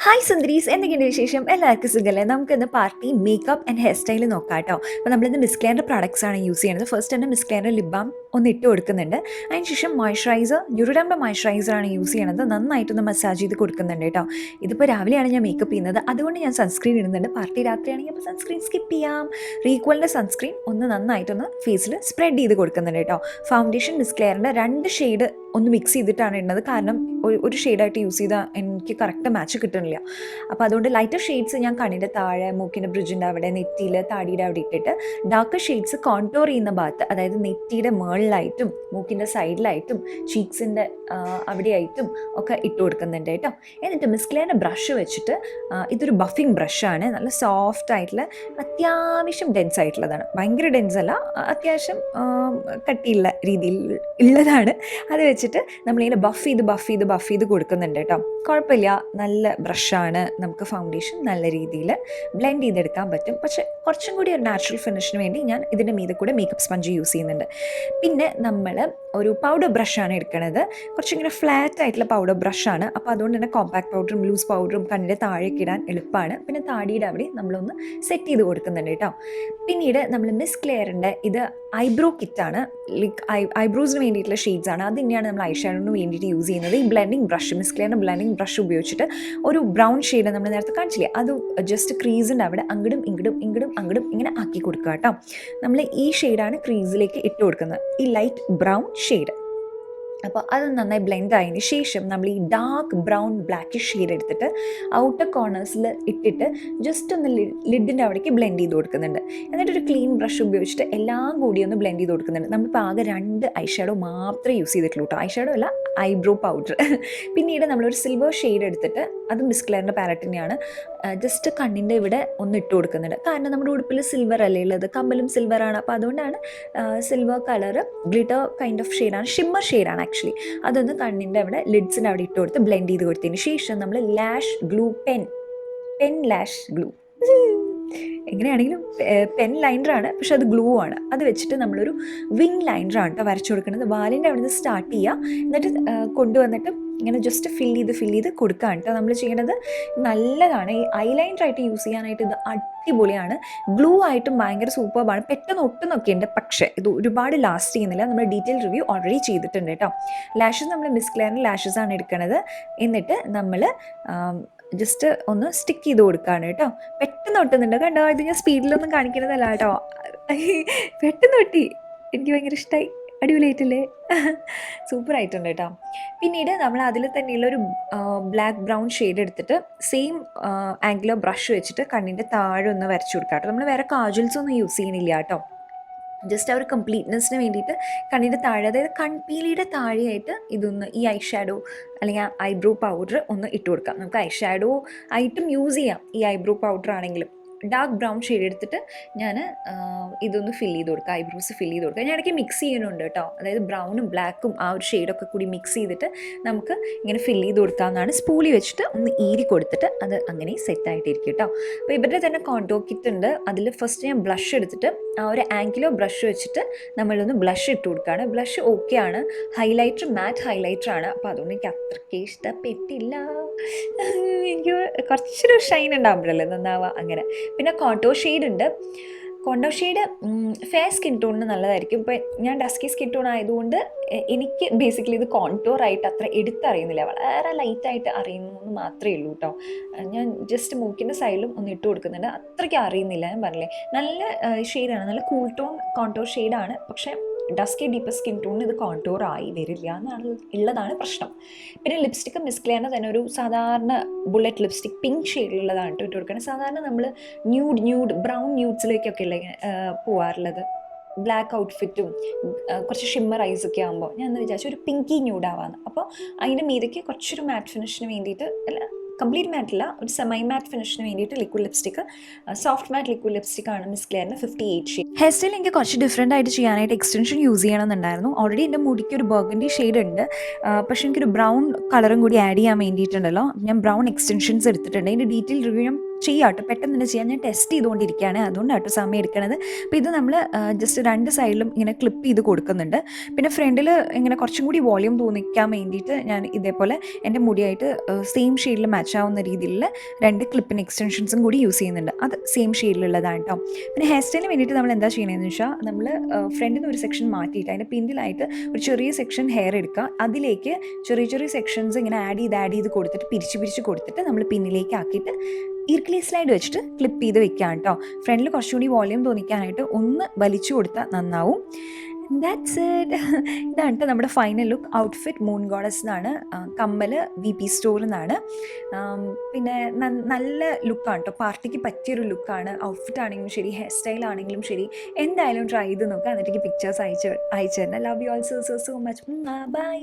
Hi സുന്ദരീസ്, എന്തൊക്കെയുണ്ട് വിശേഷം? എല്ലാവർക്കും സുഖമല്ലേ? നമുക്കിന്ന് party makeup and hair style നോക്കാം കേട്ടോ. അപ്പോൾ നമ്മളിന്ന് മിസ്ക്ലെയറിൻ്റെ പ്രോഡക്ട്സ് ആണ് യൂസ് ചെയ്യുന്നത്. ഫസ്റ്റ് തന്നെ മിസ്ക്ലെയറിൻ്റെ ലിപ് ബാം ഒന്ന് ഇട്ട് കൊടുക്കുന്നുണ്ട്. അതിനുശേഷം മോയ്സ്ചറൈസർ, ന്യൂറോഡാമിൻ്റെ മോയ്സ്ചറൈസർ ആണ് യൂസ് ചെയ്യണത്. നന്നായിട്ടൊന്ന് മസാജ് ചെയ്ത് കൊടുക്കുന്നുണ്ട് കേട്ടോ. ഇതിപ്പോൾ രാവിലെയാണ് ഞാൻ മേക്കപ്പ് ചെയ്യുന്നത്, അതുകൊണ്ട് ഞാൻ സൺസ്ക്രീൻ ഇടുന്നുണ്ട്. പാർട്ടി രാത്രിയാണെങ്കിൽ അപ്പോൾ സൺസ്ക്രീൻ സ്കിപ്പ് ചെയ്യാം. റീക്വലിൻ്റെ സൺസ്ക്രീൻ ഒന്ന് നന്നായിട്ടൊന്ന് ഫേസിൽ സ്പ്രെഡ് ചെയ്ത് കൊടുക്കുന്നുണ്ട് കേട്ടോ. ഫൗണ്ടേഷൻ മിസ്ക്ലെയറിൻ്റെ 2 ഷെയ്ഡ് ഒന്ന് മിക്സ് ചെയ്തിട്ടാണ് ഇടുന്നത്. കാരണം ഒരു ഷെയ്ഡായിട്ട് യൂസ് ചെയ്താൽ എനിക്ക് കറക്റ്റ് മാച്ച് കിട്ടുന്നില്ല. അപ്പോൾ അതുകൊണ്ട് ലൈറ്റർ ഷെയ്ഡ്സ് ഞാൻ കണ്ണിൻ്റെ താഴെ, മൂക്കിൻ്റെ ബ്രിഡ്ജിൻ്റെ അവിടെ, നെറ്റിയിൽ, താടിയുടെ അവിടെ ഇട്ടിട്ട് ഡാർക്കർ ഷെയ്ഡ്സ് കോൺടോർ ചെയ്യുന്ന ഭാഗത്ത്, അതായത് നെറ്റിയുടെ മുകളിലായിട്ടും മൂക്കിൻ്റെ സൈഡിലായിട്ടും ചീക്സിൻ്റെ അവിടെയായിട്ടും ഒക്കെ ഇട്ട് കൊടുക്കുന്നുണ്ട് കേട്ടോ. എന്നിട്ട് മിസ്ക്ലെയറിൻ്റെ ബ്രഷ് വെച്ചിട്ട്, ഇതൊരു ബഫിംഗ് ബ്രഷാണ്, നല്ല സോഫ്റ്റ് ആയിട്ടുള്ള, അത്യാവശ്യം ഡെൻസ് ആയിട്ടുള്ളതാണ്. ഭയങ്കര ഡെൻസ് അല്ല, അത്യാവശ്യം കട്ടിയുള്ള രീതിയിൽ ഉള്ളതാണ്. അത് വെച്ചിട്ട് നമ്മളിങ്ങനെ ബഫ് ചെയ്ത് കൊടുക്കുന്നുണ്ട് കേട്ടോ. കുഴപ്പമില്ല, നല്ല ബ്രഷാണ്. നമുക്ക് ഫൗണ്ടേഷൻ നല്ല രീതിയിൽ ബ്ലെൻഡ് ചെയ്തെടുക്കാൻ പറ്റും. പക്ഷേ കുറച്ചും കൂടി ഒരു നാച്ചുറൽ ഫിനിഷിന് വേണ്ടി ഞാൻ ഇതിൻ്റെ മീതെ കൂടെ മേക്കപ്പ് സ്പഞ്ച് യൂസ് ചെയ്യുന്നുണ്ട്. പിന്നെ നമ്മൾ ഒരു പൗഡർ ബ്രഷാണ് എടുക്കുന്നത്. കുറച്ചിങ്ങനെ ഫ്ലാറ്റ് ആയിട്ടുള്ള പൗഡർ ബ്രഷാണ്. അപ്പോൾ അതുകൊണ്ട് തന്നെ കോമ്പാക്ട് പൗഡറും ലൂസ് പൗഡറും കണ്ണിൻ്റെ താഴേക്ക് ഇടാൻ എളുപ്പമാണ്. പിന്നെ താടിയുടെ അവിടെ നമ്മളൊന്ന് സെറ്റ് ചെയ്ത് കൊടുക്കുന്നുണ്ട് കേട്ടോ. പിന്നീട് നമ്മൾ മിസ്ക്ലെയറിൻ്റെ ഇത് ഐബ്രോ കിറ്റാണ്. ലൈക്ക് ഐബ്രോസിന് വേണ്ടിയിട്ടുള്ള ഷെയ്ഡ്സാണ്. അത് തന്നെയാണ് നമ്മൾ ഐ ഷാഡോന് വേണ്ടിയിട്ട് യൂസ് ചെയ്യുന്നത്. ഈ ബ്ലെൻഡിങ് ബ്രഷ്, മിസ്ക്ലെയറിൻ്റെ ബ്ലെൻഡിങ് ബ്രഷ് ഉപയോഗിച്ചിട്ട് ഒരു ബ്രൗൺ ഷെയ്ഡ് നമ്മൾ നേരത്തെ കാണിച്ചില്ലേ, അത് ജസ്റ്റ് ക്രീസിൻ്റെ അവിടെ അങ്ങടും ഇങ്ങടും ഇങ്ങനെ ആക്കി കൊടുക്കുക കേട്ടോ. നമ്മൾ ഈ ഷെയ്ഡാണ് ക്രീസിലേക്ക് ഇട്ട് കൊടുക്കുന്നത്, ഈ ലൈറ്റ് ബ്രൗൺ ഷെയ്ഡ്. അപ്പോൾ അത് നന്നായി ബ്ലെൻഡ് ആയതിന് ശേഷം നമ്മൾ ഈ ഡാർക്ക് ബ്രൗൺ ബ്ലാക്കിഷ് ഷെയ്ഡ് എടുത്തിട്ട് ഔട്ടർ കോർണേഴ്സിൽ ഇട്ടിട്ട് ജസ്റ്റ് ഒന്ന് ലിഡിൻ്റെ അവിടേക്ക് ബ്ലെൻഡ് ചെയ്ത് കൊടുക്കുന്നുണ്ട്. എന്നിട്ടൊരു ക്ലീൻ ബ്രഷ് ഉപയോഗിച്ചിട്ട് എല്ലാം കൂടി ഒന്ന് ബ്ലെൻഡ് ചെയ്ത് കൊടുക്കുന്നുണ്ട്. നമ്മളിപ്പോൾ ആകെ 2 ഐ ഷാഡോ മാത്രമേ യൂസ് ചെയ്തിട്ടുള്ളൂ കേട്ടോ. ഐ ഷാഡോ അല്ല, ഐബ്രോ പൗഡർ. പിന്നീട് നമ്മളൊരു സിൽവർ ഷെയ്ഡ് എടുത്തിട്ട്, അത് മിസ്ക്ലെയറിൻ്റെ പാലറ്റ് തന്നെയാണ്, ജസ്റ്റ് കണ്ണിൻ്റെ ഇവിടെ ഒന്ന് ഇട്ട് കൊടുക്കുന്നുണ്ട്. കാരണം നമ്മുടെ ഉടുപ്പിൽ സിൽവർ അല്ലേ ഉള്ളത്, കമ്മലും സിൽവറാണ്. അപ്പോൾ അതുകൊണ്ടാണ് silver colour glitter kind of ഷെയ്ഡാണ്, ഷിമ്മർ ഷെയ്ഡാണ് ആക്ച്വലി. അതൊന്ന് കണ്ണിൻ്റെ അവിടെ, ലിഡ്സിൻ്റെ അവിടെ ഇട്ട് കൊടുത്ത് ബ്ലെൻഡ് ചെയ്ത് കൊടുത്തതിന് ശേഷം നമ്മൾ lash glue, pen lash glue, എങ്ങനെയാണെങ്കിലും പെൻ ലൈനറാണ്, പക്ഷെ അത് ഗ്ലൂ ആണ്. അത് വെച്ചിട്ട് നമ്മളൊരു വിങ് ലൈനറാണ് കേട്ടോ വരച്ചു കൊടുക്കുന്നത്. വാലിൻ്റെ അവിടെ നിന്ന് സ്റ്റാർട്ട് ചെയ്യുക, എന്നിട്ട് കൊണ്ടുവന്നിട്ട് ഇങ്ങനെ ജസ്റ്റ് ഫില്ല് ചെയ്ത് കൊടുക്കുകയാണ് കേട്ടോ നമ്മൾ ചെയ്യണത്. നല്ലതാണ്. ഈ ഐലൈനറായിട്ട് യൂസ് ചെയ്യാനായിട്ട് ഇത് അടിപൊളിയാണ്. ഗ്ലൂ ആയിട്ടും ഭയങ്കര സൂപ്പർബാണ്. പെട്ടെന്ന് ഒട്ടുന്നൊക്കെ ഉണ്ട്, പക്ഷേ ഇത് ഒരുപാട് ലാസ്റ്റ് ചെയ്യുന്നില്ല. നമ്മൾ ഡീറ്റെയിൽ റിവ്യൂ ഓൾറെഡി ചെയ്തിട്ടുണ്ട് കേട്ടോ. ലാഷസ് നമ്മൾ മിസ്ക്ലെയറിൻ്റെ ലാഷസ് ആണ് എടുക്കുന്നത്. എന്നിട്ട് നമ്മൾ ജസ്റ്റ് ഒന്ന് സ്റ്റിക്ക് ചെയ്ത് കൊടുക്കുകയാണ് കേട്ടോ. പെട്ടെന്ന് ഒട്ടുന്നുണ്ട് കണ്ടോ. ഇത് ഞാൻ സ്പീഡിലൊന്നും കാണിക്കുന്നതല്ല കേട്ടോ, പെട്ടെന്ന് ഒട്ടി. എനിക്ക് ഭയങ്കര ഇഷ്ടമായി. അടിപൊളിയായിട്ടില്ലേ? സൂപ്പറായിട്ടുണ്ട് കേട്ടോ. പിന്നീട് നമ്മൾ അതിൽ തന്നെയുള്ളൊരു ബ്ലാക്ക് ബ്രൗൺ ഷെയ്ഡ് എടുത്തിട്ട് സെയിം ആംഗുലർ ബ്രഷ് വെച്ചിട്ട് കണ്ണിൻ്റെ താഴെ ഒന്ന് വരച്ചു കൊടുക്കാം കേട്ടോ. നമ്മൾ വേറെ കാജൽസ് ഒന്നും യൂസ് ചെയ്യണില്ല കേട്ടോ. ജസ്റ്റ് ആ ഒരു കംപ്ലീറ്റ്നെസ്സിന് വേണ്ടിയിട്ട് കണ്ണിൻ്റെ താഴെ, അതായത് കൺപീലിയുടെ താഴെയായിട്ട് ഇതൊന്ന്, ഈ ഐ ഷാഡോ അല്ലെങ്കിൽ ഐബ്രോ പൗഡർ ഒന്ന് ഇട്ട് കൊടുക്കാം. നമുക്ക് ഐ ഷാഡോ ആയിട്ടും യൂസ് ചെയ്യാം. ഈ ഐബ്രോ പൗഡർ ആണെങ്കിലും ഡാർക്ക് ബ്രൗൺ ഷെയ്ഡ് എടുത്തിട്ട് ഞാൻ ഇതൊന്ന് ഫില്ല് ചെയ്ത് കൊടുക്കുക, ഐബ്രോസ് ഫില്ല് ചെയ്ത് കൊടുക്കുക. ഞാൻ ഇടയ്ക്ക് മിക്സ് ചെയ്യുന്നുണ്ട് കേട്ടോ, അതായത് ബ്രൗണും ബ്ലാക്കും ആ ഒരു ഷെയ്ഡൊക്കെ കൂടി മിക്സ് ചെയ്തിട്ട് നമുക്ക് ഇങ്ങനെ ഫില്ല് ചെയ്ത് കൊടുക്കാവുന്നതാണ്. സ്പൂളി വെച്ചിട്ട് ഒന്ന് ഈരി കൊടുത്തിട്ട് അത് അങ്ങനെ സെറ്റായിട്ടിരിക്കും കേട്ടോ. അപ്പോൾ ഇവരുടെ തന്നെ കോണ്ടോർ കിറ്റ് ഉണ്ട്. അതിൽ ഫസ്റ്റ് ഞാൻ ബ്ലഷ് എടുത്തിട്ട് ആ ഒരു ആംഗുലർ ബ്രഷ് വെച്ചിട്ട് നമ്മളൊന്ന് ബ്ലഷ് ഇട്ട് കൊടുക്കുകയാണ്. ബ്ലഷ് ഓക്കെ ആണ്, ഹൈലൈറ്റർ മാറ്റ് ഹൈലൈറ്റർ ആണ്. അപ്പോൾ അതുകൊണ്ട് എനിക്ക് അത്രയ്ക്ക് ഇഷ്ടപ്പെട്ടില്ല. എനിക്ക് കുറച്ചൊരു ഷൈൻ ഉണ്ടാകുമ്പോഴല്ലേ നന്നാവുക അങ്ങനെ. പിന്നെ കോണ്ടോർ ഷെയ്ഡ് ഉണ്ട്. കോണ്ടോർ ഷെയ്ഡ് ഫെയർ സ്കിൻ ടോണിന് നല്ലതായിരിക്കും. ഇപ്പോൾ ഞാൻ ഡസ്കി സ്കിൻ ടോൺ ആയതുകൊണ്ട് എനിക്ക് ബേസിക്കലി ഇത് കോണ്ടോർ ആയിട്ട് അത്ര എടുത്തറിയുന്നില്ല, വളരെ ലൈറ്റായിട്ട് അറിയുന്നു എന്ന് മാത്രമേ ഉള്ളൂ കേട്ടോ. ഞാൻ ജസ്റ്റ് മൂക്കിൻ്റെ സൈഡിലും ഒന്ന് ഇട്ട് കൊടുക്കുന്നുണ്ട്, അത്രയ്ക്ക് അറിയുന്നില്ല. ഞാൻ പറഞ്ഞില്ലേ, നല്ല ഷെയ്ഡാണ്, നല്ല കൂൾ ടോൺ കോണ്ടോർ ഷെയ്ഡാണ്. പക്ഷേ ഡസ്കി ഡീപ്പർ സ്കിൻ ടോണിന് ഇത് കോണ്ടോർ ആയി വരില്ല എന്നാണ് ഉള്ളതാണ് പ്രശ്നം. പിന്നെ ലിപ്സ്റ്റിക്ക് മിസ്ക്ലെയറിന് തന്നെ ഒരു സാധാരണ ബുള്ളറ്റ് ലിപ്സ്റ്റിക് പിങ്ക് ഷെയ്ഡിലുള്ളതാണ് ഇട്ട് കൊടുക്കുന്നത്. സാധാരണ നമ്മൾ ന്യൂഡ് ബ്രൗൺ ന്യൂഡ്സിലേക്കൊക്കെ അല്ലേ പോവാറുള്ളത്, ബ്ലാക്ക് ഔട്ട്ഫിറ്റും കുറച്ച് ഷിമ്മർ ഐസൊക്കെ ആകുമ്പോൾ ഞാൻ എന്ന് വിചാരിച്ചു ഒരു പിങ്കി ന്യൂഡാവാന്ന്. അപ്പോൾ അതിൻ്റെ മീതയ്ക്ക് കുറച്ചൊരു മാറ്റ് ഫിനിഷിന് വേണ്ടിയിട്ട്, അല്ല കംപ്ലീറ്റ് മാറ്റില്ല, ഒരു സെമൈ മാറ്റ് ഫിനിഷിന് വേണ്ടിയിട്ട് liquid lipstick, soft matte liquid ലിപ്സ്റ്റിക്കാണ് മിസ്ക്ലെയറിന് 58 ഷെയ്ഡ്. ഹെയർ സ്റ്റൈൽ എനിക്ക് കുറച്ച് ഡിഫറെൻ്റ് ആയിട്ട് ചെയ്യാനായിട്ട് എക്സ്റ്റൻഷൻ യൂസ് ചെയ്യണമെന്നുണ്ടായിരുന്നു. ഓൾറെഡി എൻ്റെ മുടിക്ക് ഒരു ബർഗൻഡി ഷെയ്ഡ് ഉണ്ട്, പക്ഷേ എനിക്കൊരു ബ്രൗൺ കളറും കൂടി ആഡ് ചെയ്യാൻ വേണ്ടിയിട്ടുണ്ടല്ലോ, ഞാൻ ബ്രൗൺ എക്സ്റ്റൻഷൻസ് എടുത്തിട്ടുണ്ട്. അതിൻ്റെ ഡീറ്റെയിൽ റിവ്യൂ ഞാൻ ചെയ്യാട്ടോ, പെട്ടെന്ന് തന്നെ ചെയ്യാം. ഞാൻ ടെസ്റ്റ് ചെയ്തുകൊണ്ടിരിക്കുകയാണ്, അതുകൊണ്ടാട്ടോ സമയം എടുക്കണത്. അപ്പോൾ ഇത് നമ്മൾ ജസ്റ്റ് 2 സൈഡിലും ഇങ്ങനെ ക്ലിപ്പ് ചെയ്ത് കൊടുക്കുന്നുണ്ട്. പിന്നെ ഫ്രണ്ടിൽ ഇങ്ങനെ കുറച്ചും കൂടി വോളിയം തോന്നിക്കാൻ വേണ്ടിയിട്ട് ഞാൻ ഇതേപോലെ എൻ്റെ മുടിയായിട്ട് സെയിം ഷെയ്ഡിൽ മാച്ച് ആവുന്ന രീതിയിലുള്ള 2 ക്ലിപ്പിന് എക്സ്റ്റൻഷൻസും കൂടി യൂസ് ചെയ്യുന്നുണ്ട്. അത് സെയിം ഷെയ്ഡിലുള്ളതാണ് കേട്ടോ. പിന്നെ ഹെയർ സ്റ്റൈലിന് വേണ്ടിയിട്ട് നമ്മൾ എന്താ ചെയ്യണമെന്ന് വെച്ചാൽ, നമ്മൾ ഫ്രണ്ടിൽ നിന്ന് ഒരു സെക്ഷൻ മാറ്റിയിട്ട് അതിൻ്റെ പിന്നിലായിട്ട് ഒരു ചെറിയ സെക്ഷൻ ഹെയർ എടുക്കുക. അതിലേക്ക് ചെറിയ ചെറിയ സെക്ഷൻസ് ഇങ്ങനെ ആഡ് ചെയ്ത് കൊടുത്തിട്ട് പിരിച്ച് കൊടുത്തിട്ട് നമ്മൾ പിന്നിലേക്ക് ആക്കിയിട്ട് ഇർക്കിലി സ്ലൈഡ് വെച്ചിട്ട് ക്ലിപ്പ് ചെയ്ത് വെക്കാം കേട്ടോ. ഫ്രണ്ടിൽ കുറച്ചുകൂടി വോളിയം തോന്നിക്കാനായിട്ട് ഒന്ന് വലിച്ചു കൊടുത്താൽ നന്നാവും. That's it. ഇതാണ് കേട്ടോ നമ്മുടെ final look. Outfit moon goddess എന്നാണ്, കമ്മൽ VP സ്റ്റോറിൽ നിന്നാണ്. പിന്നെ നല്ല ലുക്കാണ് കേട്ടോ, പാർട്ടിക്ക് പറ്റിയൊരു ലുക്കാണ്. ഔട്ട്ഫിറ്റ് ആണെങ്കിലും ശരി, ഹെയർ സ്റ്റൈൽ ആണെങ്കിലും ശരി, എന്തായാലും ട്രൈ ചെയ്ത് നോക്കുക. എന്നിട്ട് പിക്ചേഴ്സ് അയച്ചു തരണം. Love you all so much. By.